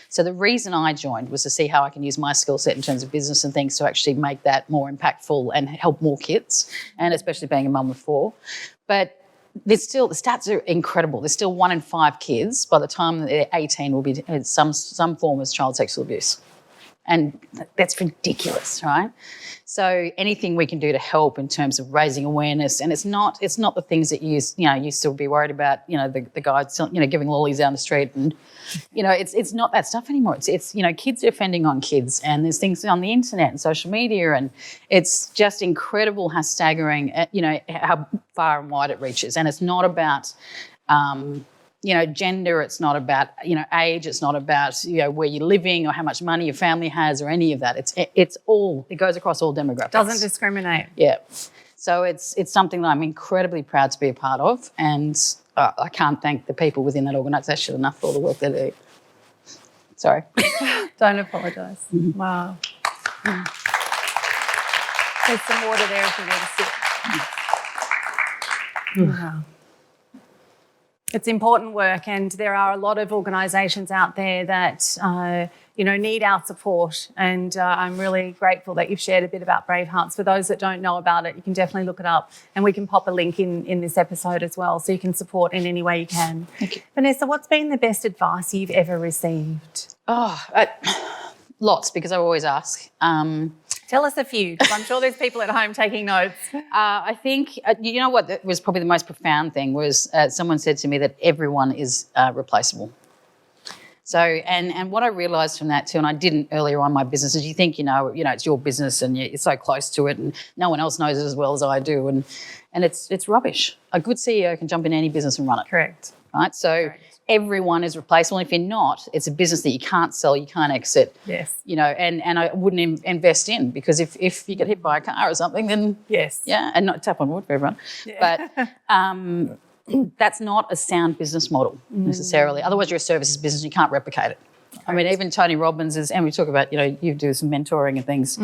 So the reason I joined was to see how I can use my skill set in terms of business and things to actually make that more impactful and help more kids, and especially being a mum of 4. But the stats are incredible. There's still 1 in 5 kids by the time they're 18 will be in some form of child sexual abuse. And that's ridiculous, right? So anything we can do to help in terms of raising awareness, and it's not the things that you used to be worried about, the guys, giving lollies down the street, and it's not that stuff anymore. It's kids are offending on kids, and there's things on the internet and social media, and it's just incredible how staggering, how far and wide it reaches. And it's not about gender, it's not about, age, it's not about, where you're living or how much money your family has or any of that. It goes across all demographics. Doesn't discriminate. Yeah. So it's something that I'm incredibly proud to be a part of, and I can't thank the people within that organisation enough for all the work they do. Sorry. Don't apologise. Mm-hmm. Wow. There's some water there if you need to sit. Wow. It's important work, and there are a lot of organisations out there that need our support, and I'm really grateful that you've shared a bit about Brave Hearts. For those that don't know about it, you can definitely look it up, and we can pop a link in this episode as well, so you can support in any way you can. Thank you. Vanessa, what's been the best advice you've ever received? Lots, because I always ask. Tell us a few, because I'm sure there's people at home taking notes. I think, what was probably the most profound thing was someone said to me that everyone is replaceable. So, and what I realised from that too, and I didn't earlier on in my business, is you think, it's your business and you're so close to it and no one else knows it as well as I do. And it's rubbish. A good CEO can jump in any business and run it. Correct. Right? So everyone is replaceable. And if you're not, it's a business that you can't sell, you can't exit. Yes. And I wouldn't invest in, because if you get hit by a car or something, then yes. Yeah, and not tap on wood for everyone. Yeah. But that's not a sound business model necessarily. Otherwise, you're a services business and you can't replicate it. Right. I mean, even Tony Robbins and we talk about, you do some mentoring and things.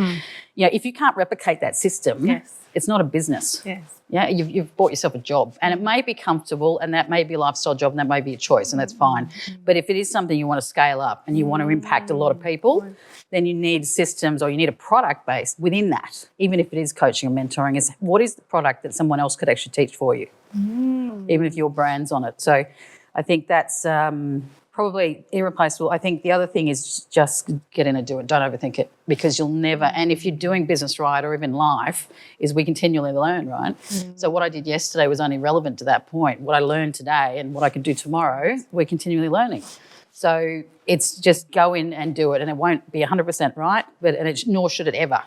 If you can't replicate that system, it's not a business. Yes. Yeah, you've bought yourself a job, and it may be comfortable, and that may be a lifestyle job, and that may be a choice, and that's fine. But if it is something you want to scale up and you want to impact a lot of people, then you need systems, or you need a product base within that. Even if it is coaching or mentoring, is what is the product that someone else could actually teach for you, even if your brand's on it. So I think that's probably irreplaceable. I think the other thing is just get in and do it. Don't overthink it, because you'll never, and if you're doing business right or even life, is we continually learn, right? So what I did yesterday was only relevant to that point. What I learned today and what I could do tomorrow, we're continually learning. So it's just go in and do it, and it won't be 100% right, nor should it ever.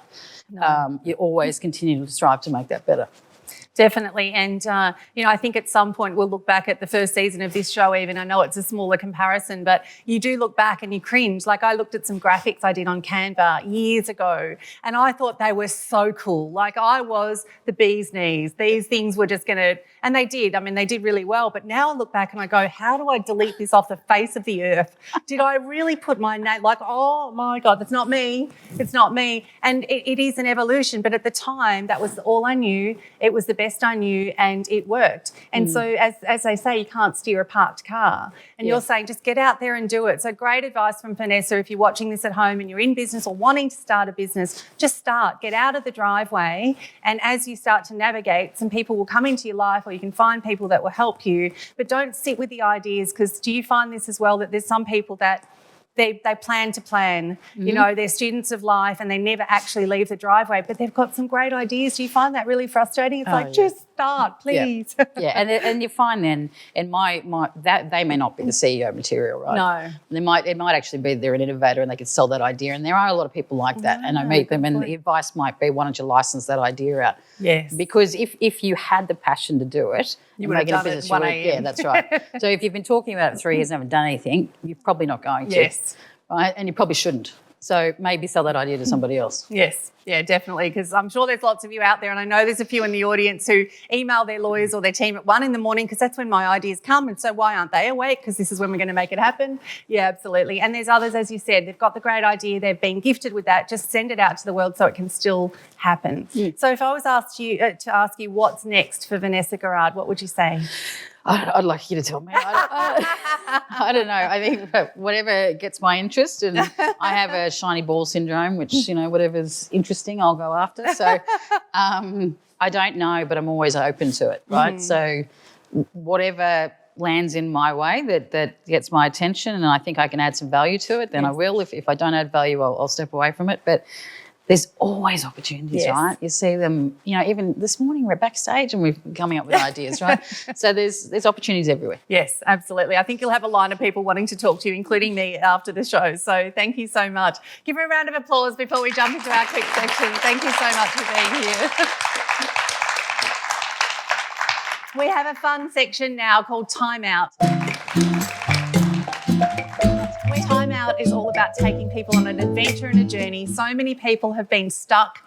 No. You always continue to strive to make that better. Definitely. And, I think at some point we'll look back at the first season of this show even. I know it's a smaller comparison, but you do look back and you cringe. Like, I looked at some graphics I did on Canva years ago, and I thought they were so cool. Like, I was the bee's knees. These things were just going to, and they did. I mean, they did really well. But now I look back and I go, how do I delete this off the face of the earth? Did I really put my name? Like, oh my God, that's not me. It's not me. And it is an evolution. But at the time, that was all I knew. It was the best I knew, and it worked. And so as they say, you can't steer a parked car. And you're saying just get out there and do it. So great advice from Vanessa. If you're watching this at home and you're in business or wanting to start a business, just start. Get out of the driveway, and as you start to navigate, some people will come into your life, or you can find people that will help you. But don't sit with the ideas, because do you find this as well, that there's some people that they plan to plan, they're students of life and they never actually leave the driveway, but they've got some great ideas. Do you find that really frustrating? It's just start, please. Yeah, and you find then, and that they may not be the CEO material, right? No. It might actually be they're an innovator and they could sell that idea, and there are a lot of people like that, and I meet them, and the advice might be, why don't you license that idea out? Yes. Because if you had the passion to do it, you would have done it at 1 a.m. Yeah, that's right. So if you've been talking about it 3 years and haven't done anything, you're probably not going to. Yes. Right? And you probably shouldn't. So maybe sell that idea to somebody else. Yes, yeah, definitely, because I'm sure there's lots of you out there, and I know there's a few in the audience who email their lawyers or their team at 1 a.m, because that's when my ideas come, and so why aren't they awake? Because this is when we're going to make it happen. Yeah, absolutely. And there's others, as you said, they've got the great idea, they've been gifted with that, just send it out to the world so it can still happen. So if I was asked you to ask you what's next for Vanessa Garrard, what would you say? I'd like you to tell me. I don't know. I think whatever gets my interest, and I have a shiny ball syndrome, which, whatever's interesting, I'll go after. So I don't know, but I'm always open to it, right? So whatever lands in my way that gets my attention and I think I can add some value to it, then I will. If I don't add value, I'll step away from it. But there's always opportunities, right? You see them, even this morning we're backstage and we're coming up with ideas, right? So there's opportunities everywhere. Yes, absolutely. I think you'll have a line of people wanting to talk to you, including me, after the show. So thank you so much. Give her a round of applause before we jump into our quick section. Thank you so much for being here. We have a fun section now called Time Out. Time Out is all about taking people on an adventure and a journey. So many people have been stuck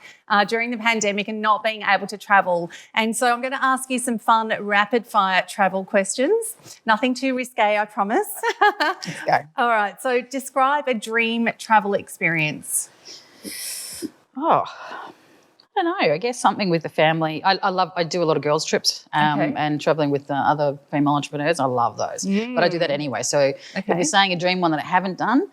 during the pandemic and not being able to travel. And so I'm going to ask you some fun rapid-fire travel questions. Nothing too risque, I promise. Let's go. All right. So describe a dream travel experience. Oh, I don't know. I guess something with the family. I do a lot of girls' trips and travelling with other female entrepreneurs. I love those. But I do that anyway. So if you're saying a dream one that I haven't done,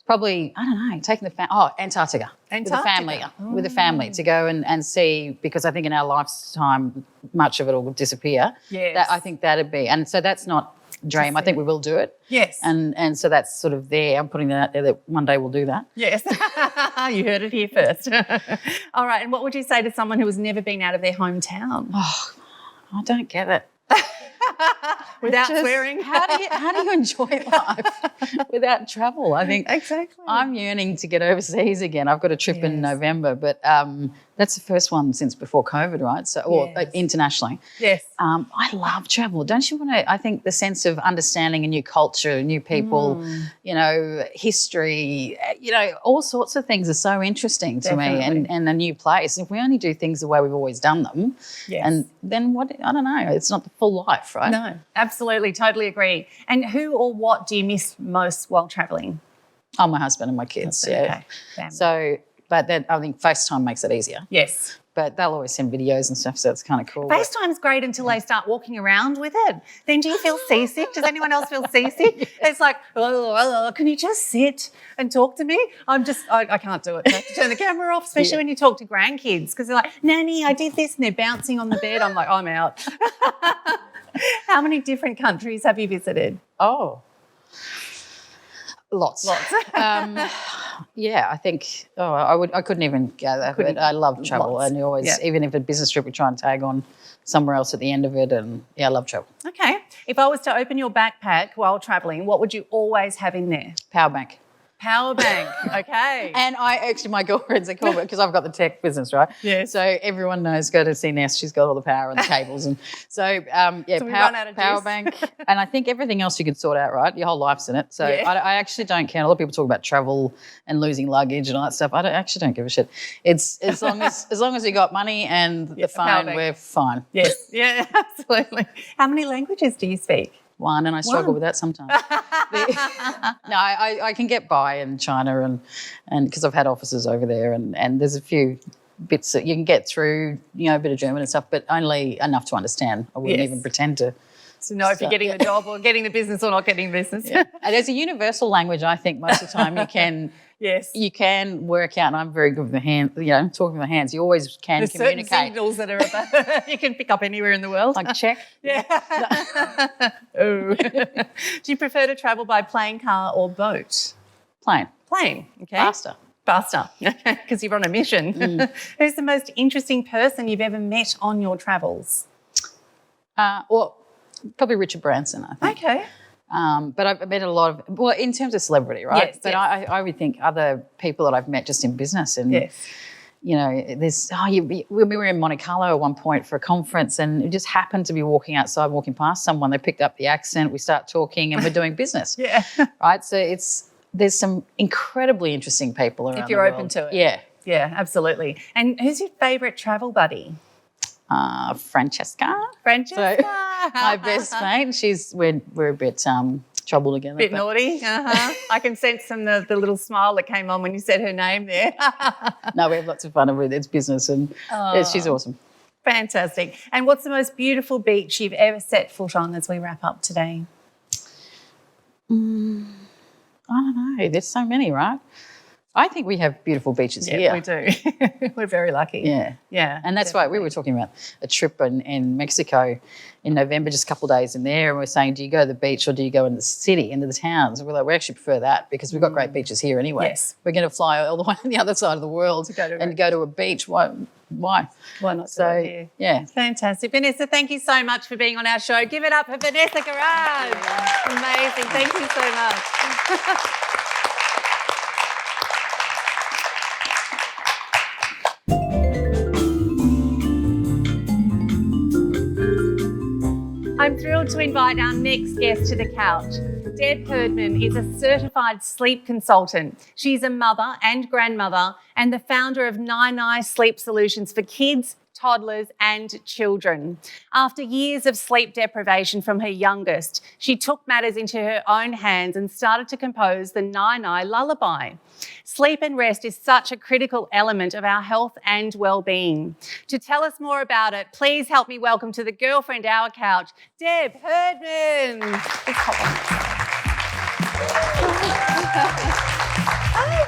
probably, I don't know, taking the Antarctica. With the family to go and see, because I think in our lifetime much of it will disappear. Yes. I think that'd be, and so that's not dream. I think we will do it. Yes. And so that's sort of there. I'm putting that out there that one day we'll do that. Yes. You heard it here first. All right. And what would you say to someone who has never been out of their hometown? Oh, I don't get it. Without swearing? How do you enjoy life without travel? I think exactly. I'm yearning to get overseas again. I've got a trip in November, but that's the first one since before COVID, right? So, or internationally. Yes. I love travel. Don't you want to? I think the sense of understanding a new culture, new people, history, all sorts of things are so interesting to me, and a new place. If we only do things the way we've always done them, and then what? I don't know. It's not the full life, right? No, absolutely, totally agree. And who or what do you miss most while travelling? Oh, my husband and my kids. Okay. So, but then I think FaceTime makes it easier. Yes. But they'll always send videos and stuff, so it's kind of cool. FaceTime's great until they start walking around with it. Then do you feel seasick? Does anyone else feel seasick? It's like, can you just sit and talk to me? I can't do it. I have to turn the camera off, especially when you talk to grandkids, because they're like, Nanny, I did this, and they're bouncing on the bed. I'm like, I'm out. How many different countries have you visited? Oh, lots. I think I couldn't even go there. But I love travel, and you always, even if a business trip, we try and tag on somewhere else at the end of it, and I love travel. Okay, if I was to open your backpack while traveling, what would you always have in there? Power bank. Power bank, okay. And my girlfriends are called because I've got the tech business, right? Yeah. So everyone knows, go to see Nest, she's got all the power and the cables. And so, power bank. And I think everything else you can sort out, right? Your whole life's in it. So I actually don't care. A lot of people talk about travel and losing luggage and all that stuff. I don't give a shit. It's as long as you got money and the phone, we're fine. Yes, yeah, absolutely. How many languages do you speak? One, and I struggle with that sometimes. No, I can get by in China and because I've had offices over there and there's a few bits that you can get through, a bit of German and stuff, but only enough to understand. I wouldn't even pretend to. So know if you're getting the job or getting the business or not getting business. Yeah. And there's a universal language, I think, most of the time you can. Yes. You can work out, and I'm very good with the hand, talking with the hands. You always can communicate. Certain signals that are you can pick up anywhere in the world. Like check. Yeah. Oh. Do you prefer to travel by plane, car or boat? Plane. Plane, okay. Faster, because you're on a mission. Who's the most interesting person you've ever met on your travels? Well, probably Richard Branson, I think. Okay. But I've met a lot of, in terms of celebrity, right? Yes, but I would think other people that I've met just in business and, there's, we were in Monte Carlo at one point for a conference and it just happened to be walking past someone. They picked up the accent, we start talking and we're doing business. Yeah. Right? So there's some incredibly interesting people around if you're the world. open to it. Yeah. Yeah, absolutely. And who's your favourite travel buddy? Francesca. Francesca. So, my best mate. We're a bit trouble together. Bit naughty. I can sense from the little smile that came on when you said her name there. No, we have lots of fun with it. It's business and she's awesome. Fantastic. And what's the most beautiful beach you've ever set foot on as we wrap up today? I don't know. There's so many, right? I think we have beautiful beaches here. We do. We're very lucky. Yeah. Yeah. And that's why we were talking about a trip in Mexico in November, just a couple of days in there, and we're saying, do you go to the beach or do you go into the city, into the towns? And we're like, we actually prefer that because we've got great beaches here anyway. Yes. We're going to fly all the way on the other side of the world to go to a beach. Why? Why not do it here? Yeah. Fantastic. Vanessa, thank you so much for being on our show. Give it up for Vanessa Garrard. Amazing. Thank you so much. I'm thrilled to invite our next guest to the couch. Deb Herdman is a certified sleep consultant. She's a mother and grandmother and the founder of Nigh Nigh sleep solutions for kids, toddlers and children. After years of sleep deprivation from her youngest, she took matters into her own hands and started to compose the Nigh Nigh lullaby. Sleep and rest is such a critical element of our health and well-being. To tell us more about it, please help me welcome to the Girlfriend Hour couch, Deb Herdman.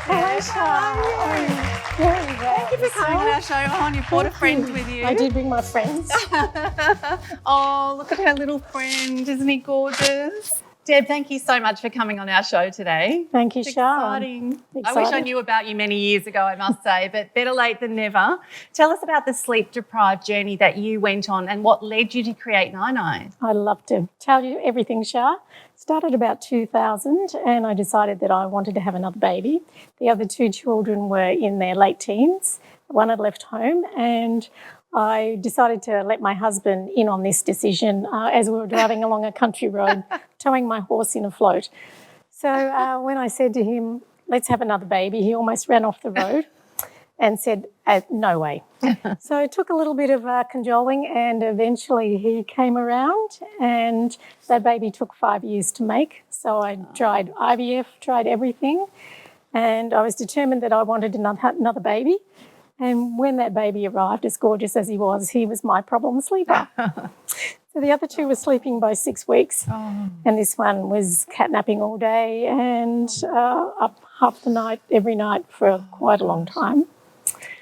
Hi, Shar. Thank you for coming on our show. Oh, you brought a friend with you. I did bring my friends. Oh, look at her little friend. Isn't he gorgeous? Deb, thank you so much for coming on our show today. Thank you, It's Shar. exciting. I wish I knew about you many years ago, I must say, but better late than never. Tell us about the sleep-deprived journey that you went on and what led you to create Nigh Nigh. I'd love to tell you everything, Shar. Started about 2000 and I decided that I wanted to have another baby. The other two children were in their late teens. One had left home and I decided to let my husband in on this decision as we were driving along a country road, towing my horse in a float. So when I said to him, let's have another baby, he almost ran off the road and said, no way. So it took a little bit of cajoling and eventually he came around and that baby took 5 years to make. So I tried IVF, tried everything, and I was determined that I wanted another baby. And when that baby arrived, as gorgeous as he was my problem sleeper. So the other two were sleeping by 6 weeks. Oh. And this one was catnapping all day and up half the night, every night for quite a long time.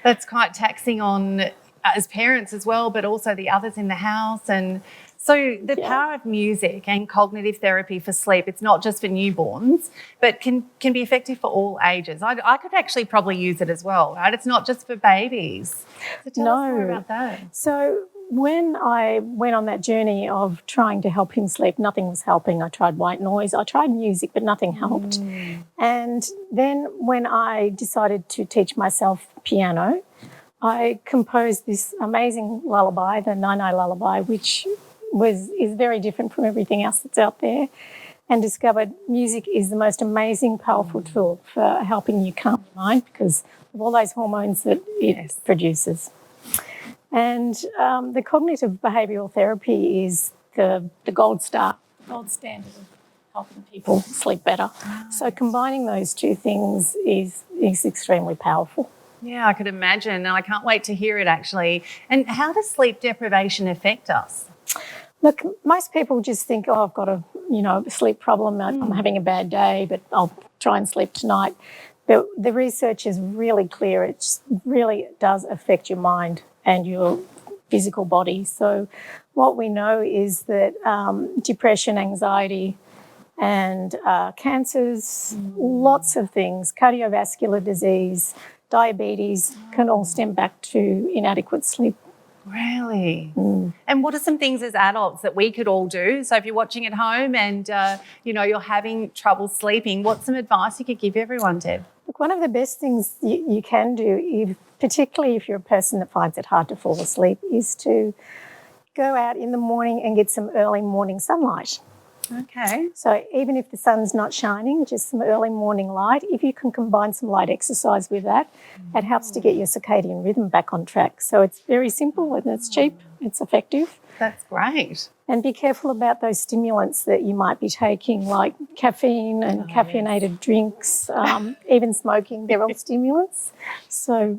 That's quite taxing on as parents as well, but also the others in the house. And so the power of music and cognitive therapy for sleep, it's not just for newborns, but can be effective for all ages. I could actually probably use it as well, right? It's not just for babies. So tell us more about that. So when I went on that journey of trying to help him sleep, nothing was helping. I tried white noise, I tried music, but nothing helped. And then when I decided to teach myself piano, I composed this amazing lullaby, the Nigh Nigh lullaby, which is very different from everything else that's out there, and discovered music is the most amazing, powerful tool for helping you calm your mind because of all those hormones that it produces. And the cognitive behavioural therapy is the gold standard of helping people sleep better. So combining those two things is extremely powerful. Yeah, I could imagine, and I can't wait to hear it actually. And how does sleep deprivation affect us? Look, most people just think, oh, I've got a sleep problem, I'm having a bad day, but I'll try and sleep tonight. But the research is really clear. It really does affect your mind and your physical body. So what we know is that depression, anxiety, and cancers, lots of things, cardiovascular disease, diabetes can all stem back to inadequate sleep. Really? And what are some things as adults that we could all do? So if you're watching at home and, you're having trouble sleeping, what's some advice you could give everyone, Deb? Look, one of the best things you can do, particularly if you're a person that finds it hard to fall asleep, is to go out in the morning and get some early morning sunlight. Okay. So even if the sun's not shining, just some early morning light, if you can combine some light exercise with that, it helps to get your circadian rhythm back on track. So it's very simple and it's cheap, it's effective. That's great. And be careful about those stimulants that you might be taking, like caffeine and caffeinated drinks, even smoking, they're all stimulants. So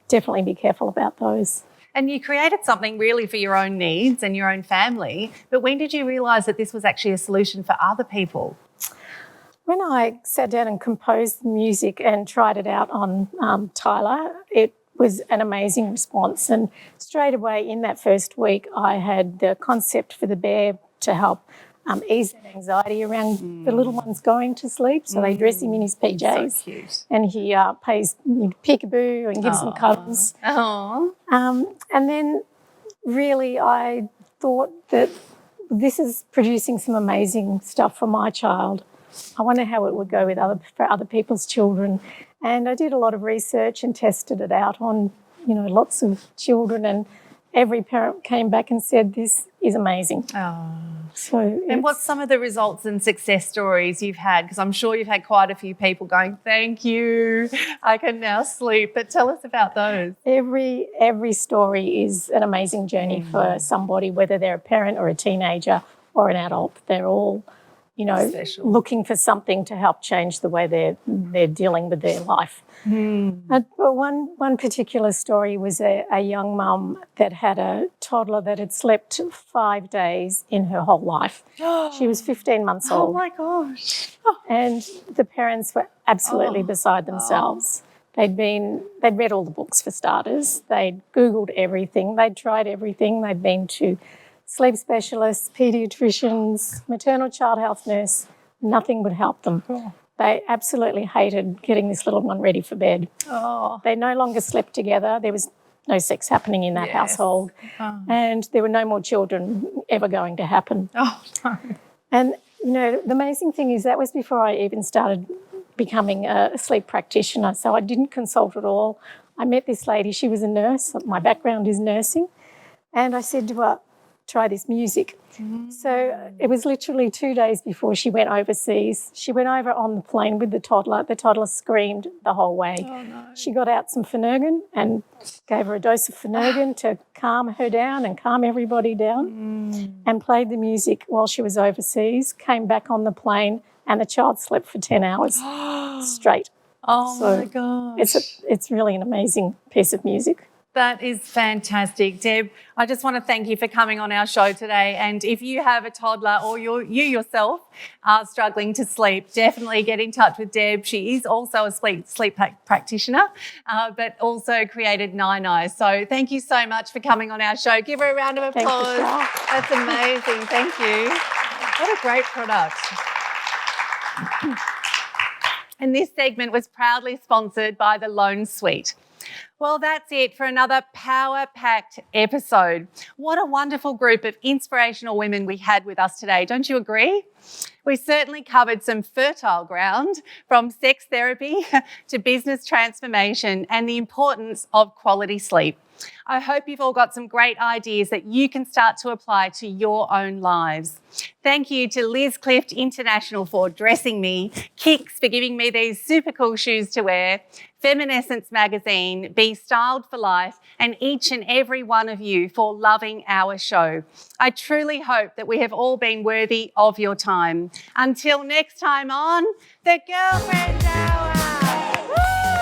definitely be careful about those. And you created something really for your own needs and your own family, but when did you realise that this was actually a solution for other people? When I sat down and composed the music and tried it out on Tyler, it was an amazing response. And straight away in that first week, I had the concept for the bear to help ease that anxiety around the little ones going to sleep. So they dress him in his PJs. So cute. And he plays peekaboo and gives them cuddles. And then really I thought that this is producing some amazing stuff for my child. I wonder how it would go for other people's children. And I did a lot of research and tested it out on, lots of children, and every parent came back and said, this is amazing. And what's some of the results and success stories you've had? Because I'm sure you've had quite a few people going, thank you, I can now sleep. But tell us about those. Every story is an amazing journey for somebody, whether they're a parent or a teenager or an adult. They're all, special, looking for something to help change the way they're dealing with their life. But one particular story was a young mum that had a toddler that had slept 5 days in her whole life. She was 15 months old. Oh my gosh. And the parents were absolutely beside themselves. They'd read all the books for starters. They'd Googled everything. They'd tried everything. They'd been to sleep specialists, paediatricians, maternal child health nurse. Nothing would help them. They absolutely hated getting this little one ready for bed. They no longer slept together. There was no sex happening in that household. And there were no more children ever going to happen. And, the amazing thing is that was before I even started becoming a sleep practitioner. So I didn't consult at all. I met this lady. She was a nurse. My background is nursing. And I said to her, try this music. So it was literally 2 days before she went overseas. She went over on the plane with the toddler. The toddler screamed the whole way. She got out some Phenergan and gave her a dose of Phenergan to calm her down and calm everybody down, and played the music while she was overseas, came back on the plane, and the child slept for 10 hours straight. My gosh. It's really an amazing piece of music. That is fantastic. Deb, I just want to thank you for coming on our show today. And if you have a toddler or you yourself are struggling to sleep, definitely get in touch with Deb. She is also a sleep practitioner, but also created Nigh Nigh. So thank you so much for coming on our show. Give her a round of applause. Thank you, That's amazing. Thank you. What a great product. And this segment was proudly sponsored by the Lone Suite. Well, that's it for another power-packed episode. What a wonderful group of inspirational women we had with us today. Don't you agree? We certainly covered some fertile ground, from sex therapy to business transformation and the importance of quality sleep. I hope you've all got some great ideas that you can start to apply to your own lives. Thank you to Liz Clift International for dressing me, Kicks for giving me these super cool shoes to wear, Feminescence Magazine, Be Styled for Life, and each and every one of you for loving our show. I truly hope that we have all been worthy of your time. Until next time on The Girlfriend Hour. Woo!